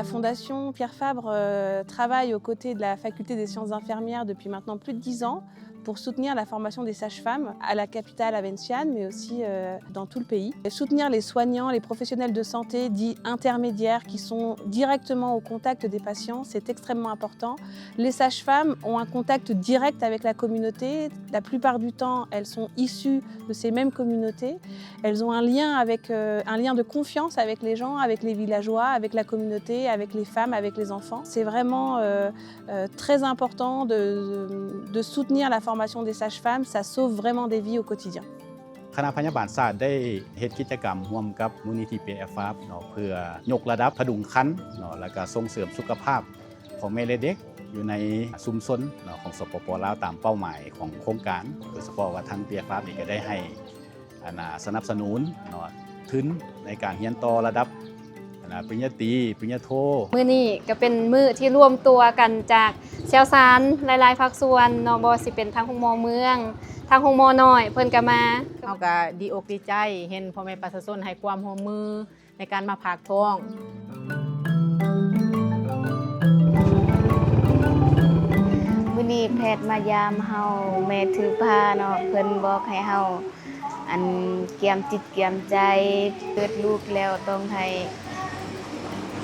La Fondation Pierre Fabre travaille aux côtés de la Faculté des sciences infirmières depuis maintenant plus de 10 ans pour soutenir la formation des sages-femmes à la capitale à Vientiane, mais aussi dans tout le pays. Et soutenir les soignants, les professionnels de santé dits intermédiaires qui sont directement au contact des patients, c'est extrêmement important. Les sages-femmes ont un contact direct avec la communauté. La plupart du temps, elles sont issues de ces mêmes communautés. Elles ont un lien de confiance avec les gens, avec les villageois, avec la communauté, avec les femmes, avec les enfants. C'est vraiment très important de soutenir la formation des sages-femmes. Ça sauve vraiment des vies au quotidien. คณะพยาบาลศาสตร์ได้เฮ็ดกิจกรรมร่วมกับมูลนิธิ Pierre Fabre เนาะเพื่อยกระดับพดุงครรภ์เนาะแล้วก็ส่งเสริมสุขภาพของแม่และเด็กอยู่ในชุมชนเนาะของสปป.ลาวตามเป้าหมายของโครงการโดยเฉพาะว่าทาง Pierre Fabre นี่ก็ได้ให้สนับสนุนเนาะทุนในการเรียนต่อระดับปริญญาตรีปริญญาโทมื้อนี้ก็เป็นมื้อที่รวมตัวกันจากชาวสารหลายๆภาคส่วนเนาะบ่สิเป็นทางโรงหมอเมืองทางโรงหมอน้อยเพิ่นก็มาเฮาก็ดีอกดีใจเห็นพ่อแม่ประชาชนให้ความร่วมมือในการมาภาคท้องมื้อนี้แพทย์มายามเฮาแม่ถือผ้าเนาะเพิ่นบอกให้เฮาเกียมจิตเกียมใจเกิดลูกแล้วต้องให้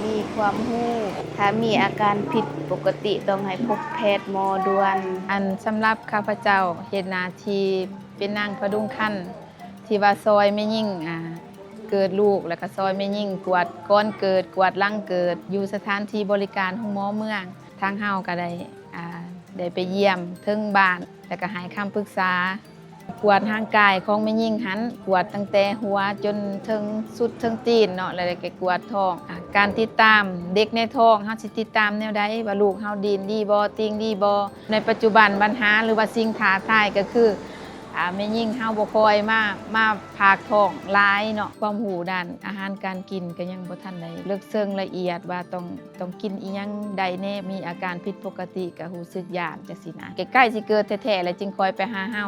มีความรู้ถ้ามีอาการผิดปกติต้องให้พบแพทย์หมอด่วนสำหรับข้าพเจ้าเฮ็ดหน้าที่เป็นนางพดุงครรภ์ที่ว่าซอยแม่หญิงเกิดลูกแล้วก็ซอยแม่หญิงกวดก่อนเกิดกวดหลังเกิดอยู่สถานที่บริการของหมอเมืองทางเฮาก็ได้ไปเยี่ยมถึงบ้านแล้วก็ให้คำปรึกษากวดร่างกายของแม่หญิงหันกวดตั้งแต่หัวจนถึงสุดถึงตีนเนาะแล้วก็กวดท้องการติดตามเด็กในท้องเฮาสิติดตามแนวใดว่าลูกเฮาดีดีบ่ติงดีบ่ในปัจจุบันปัญหาหรือว่าสิ่งท้าทายก็คือแม่หญิงเฮาบ่ค่อยมาพากท้องหลายเนาะความรู้ด้านอาหารการกินก็ยังบ่ทันได้ลึกซึ้งละเอียดว่าต้องกินอีหยังใดแน่มีอาการผิดปกติก็รู้สึกย้านจังซี่นะใกล้ๆสิเกิดแท้ๆแล้วจึงคอยไปหาเฮา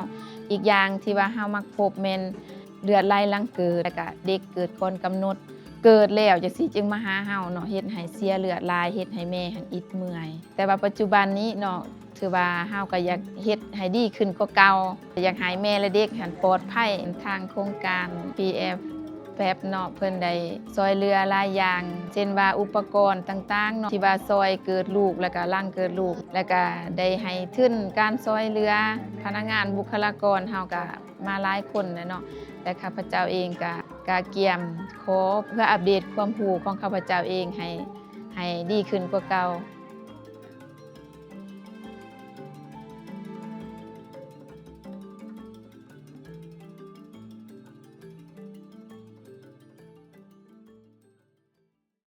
อีกอย่างที่ว่าเฮามักพบแม่นเลือดไหลหลังเกิดแล้วก็เด็กเกิดก่อนกำหนดเกิดแล้วจังซี่จึงมาหาเฮาเนาะเฮ็ดให้เสียเลือดหลายเฮ็ดให้แม่หันอิดเมื่อยแต่ว่าปัจจุบันนี้เนาะถือว่าเฮาก็อยากเฮ็ดให้ดีขึ้นกว่าเก่าอยากให้แม่และเด็กหันปลอดภัยทางโครงการ PF แป๊บเนาะเพิ่นได้ซอยเรือหลายอย่างเช่นว่าอุปกรณ์ต่างๆเนาะที่ว่าซอยเกิดลูกแล้วก็หลังเกิดลูกแล้วก็ได้ให้ทุนการซอยเรือพนักงานบุคลากรเฮาก็มาหลายคนเนาะแต่ข้าพเจ้าเองก็เกี่ยมขอเพื่ออัปเดตความรู้ของข้าพเจ้าเองให้ดีขึ้นกว่าเก่า